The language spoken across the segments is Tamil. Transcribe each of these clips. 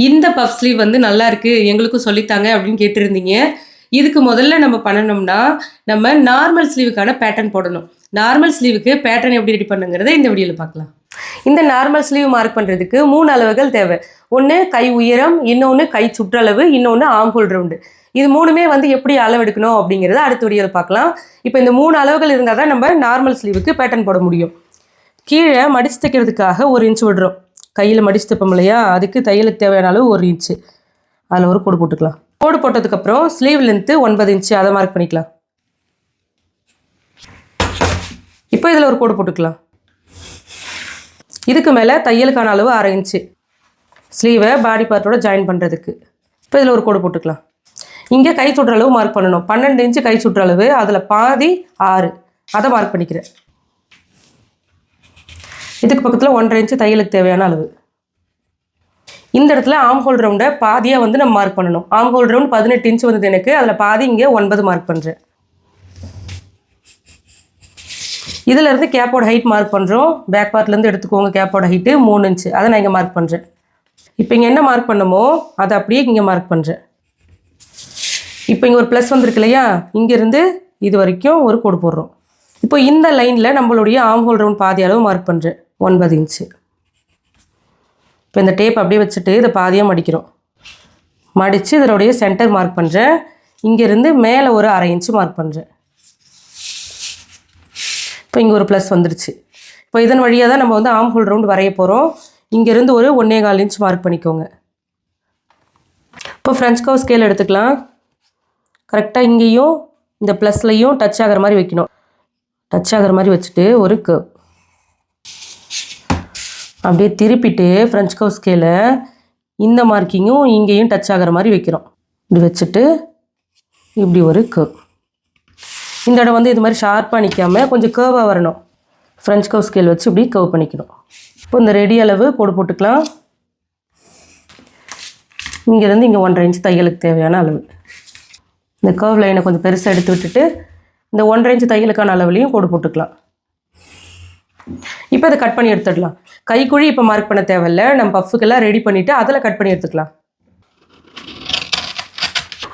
இந்த பஃப் ஸ்லீவ் வந்து நல்லா இருக்கு எங்களுக்கும் சொல்லித்தாங்க அப்படின்னு கேட்டிருந்தீங்க. இதுக்கு முதல்ல நம்ம பண்ணணும்னா, நம்ம நார்மல் ஸ்லீவுக்கான பேட்டர்ன் போடணும். நார்மல் ஸ்லீவுக்கு பேட்டர்ன் எப்படி ரெடி பண்ணுங்கிறத இந்த வீடியோல பார்க்கலாம். இந்த நார்மல் ஸ்லீவ் மார்க் பண்ணுறதுக்கு 3 அளவுகள் தேவை. ஒன்று கை உயரம், இன்னொன்று கை சுற்றளவு, இன்னொன்று ஆர்ம் ஹோல் ரவுண்டு. இது 3மே வந்து எப்படி அளவெடுக்கணும் அப்படிங்கிறத அடுத்த வீடியோவில் பார்க்கலாம். இப்போ இந்த 3 அளவுகள் இருந்தால் தான் நம்ம நார்மல் ஸ்லீவுக்கு பேட்டர்ன் போட முடியும். கீழே மடிச்சு தைக்கிறதுக்காக 1 இன்ச் விடுறோம். கையில் மடிச்சு தைப்போம் இல்லையா, அதுக்கு தையலுக்கு தேவையான அளவு 1 இன்ச்சு. அதில் ஒரு கோடு போட்டுக்கலாம். கோடு போட்டதுக்கப்புறம் ஸ்லீவ் லென்த்து 9 இன்ச்சு, அதை மார்க் பண்ணிக்கலாம். இப்போ இதில் ஒரு கோடு போட்டுக்கலாம். இதுக்கு மேலே தையலுக்கான அளவு 1/2 இன்ச்சு, ஸ்லீவை பாடி பார்ட்டோட ஜாயின் பண்ணுறதுக்கு. இப்போ இதில் ஒரு கோடு போட்டுக்கலாம். இங்கே கை சுற்றளவு மார்க் பண்ணணும். 12 இன்ச்சு கை சுற்றளவு, அதில் பாதி 6, அதை மார்க் பண்ணிக்கிறேன். இதுக்கு பக்கத்தில் 1/2 இன்ச்சு தையலுக்கு தேவையான அளவு. இந்த இடத்துல ஆர்ம் ஹோல் ரவுண்டை பாதியாக வந்து நம்ம மார்க் பண்ணணும். ஆர்ம் ஹோல் ரவுண்ட் 18 இன்ச்சு வந்தது எனக்கு, அதில் பாதி இங்கே 9 மார்க் பண்ணுறேன். இதிலேருந்து கேப்போட ஹைட் மார்க் பண்ணுறோம். பேக் பார்ட்லேருந்து எடுத்துக்கோங்க. கேப்போட ஹைட்டு 3 இன்ச்சு, அதை நான் இங்கே மார்க் பண்ணுறேன். இப்போ இங்கே என்ன மார்க் பண்ணமோ அதை அப்படியே இங்கே மார்க் பண்ணுறேன். இப்போ இங்கே ஒரு ப்ளஸ் வந்துருக்கு இல்லையா, இங்கேருந்து இது வரைக்கும் ஒரு கோடு போடுறோம். இப்போ இந்த லைனில் நம்மளுடைய ஆர்ம் ஹோல் ரவுண்ட் பாதி அளவு மார்க் பண்ணுறேன், 9 இன்ச்சு. இப்போ இந்த டேப் அப்படியே வச்சுட்டு இதை பாதியாக மடிக்கிறோம். மடித்து இதனுடைய சென்டர் மார்க் பண்ணுறேன். இங்கேருந்து மேலே ஒரு 1/2 இன்ச்சு மார்க் பண்ணுறேன். இப்போ இங்கே ஒரு ப்ளஸ் வந்துடுச்சு. இப்போ இதன் வழியாக தான் நம்ம வந்து ஆர்ம் ஹோல் ரவுண்ட் வரைய போகிறோம். இங்கேருந்து ஒரு 1.25 இன்ச் மார்க் பண்ணிக்கோங்க. இப்போ ஃப்ரெஞ்ச் கர்வ் ஸ்கேல் எடுத்துக்கலாம். கரெக்டாக இங்கேயும் இந்த ப்ளஸ்லையும் டச் ஆகிற மாதிரி வைக்கணும். டச் ஆகிற மாதிரி வச்சுட்டு ஒரு கர்வ் அப்படியே திருப்பிட்டு ஃப்ரெஞ்ச் கர்வ் ஸ்கேலை இந்த மார்க்கிங்கும் இங்கேயும் டச் ஆகிற மாதிரி வைக்கிறோம். இப்படி வச்சுட்டு இப்படி ஒரு கர்வ். இந்த இடம் வந்து இது மாதிரி ஷார்ப்பாக நிற்காமல் கொஞ்சம் கர்வாக வரணும். ஃப்ரெஞ்ச் கர்வ் ஸ்கேல் வச்சு இப்படி கர்வ் பண்ணிக்கணும். இப்போ இந்த ரெடி அளவு கோடு போட்டுக்கலாம். இங்கேருந்து இங்கே 1.5 இன்ச் தையலுக்கு தேவையான அளவு. இந்த கர்வ் லைனை கொஞ்சம் பெருசாக எடுத்து விட்டுட்டு இந்த 1.5 இன்ச் தையலுக்கான அளவுலையும் கோடு போட்டுக்கலாம். இப்போ அதை கட் பண்ணி எடுத்துடலாம். கைக்குழி இப்போ மார்க் பண்ண தேவையில்லை. நம்ம பஃபுக்கெல்லாம் ரெடி பண்ணிவிட்டு அதில் கட் பண்ணி எடுத்துக்கலாம்.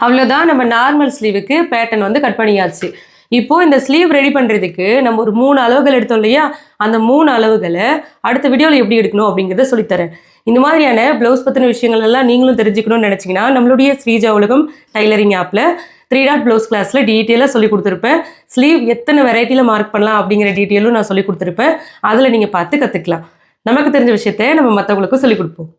அவ்வளோதான், நம்ம நார்மல் ஸ்லீவுக்கு பேட்டர்ன் வந்து கட் பண்ணியாச்சு. இப்போது இந்த ஸ்லீவ் ரெடி பண்ணுறதுக்கு நம்ம ஒரு 3 அளவுகள் எடுத்தோம் இல்லையா, அந்த 3 அளவுகளை அடுத்த வீடியோவில் எப்படி எடுக்கணும் அப்படிங்கிறத சொல்லித்தரேன். இந்த மாதிரியான ப்ளவுஸ் பற்றின விஷயங்கள் எல்லாம் நீங்களும் தெரிஞ்சுக்கணும்னு நினச்சிங்கன்னா நம்மளுடைய ஸ்ரீஜா உலகம் டைலரிங் ஆப்பில் 3 டாட் ப்ளவுஸ் கிளாஸில் டீட்டெயிலாக சொல்லி கொடுத்துருப்பேன். ஸ்லீவ் எத்தனை வெரைட்டியில் மார்க் பண்ணலாம் அப்படிங்கிற டீட்டெயிலும் நான் சொல்லி கொடுத்துருப்பேன். அதில் நீங்கள் பார்த்து கற்றுக்கலாம். நமக்கு தெரிஞ்ச விஷயத்தை நம்ம மற்றவங்களுக்கும் சொல்லிக் கொடுப்போம்.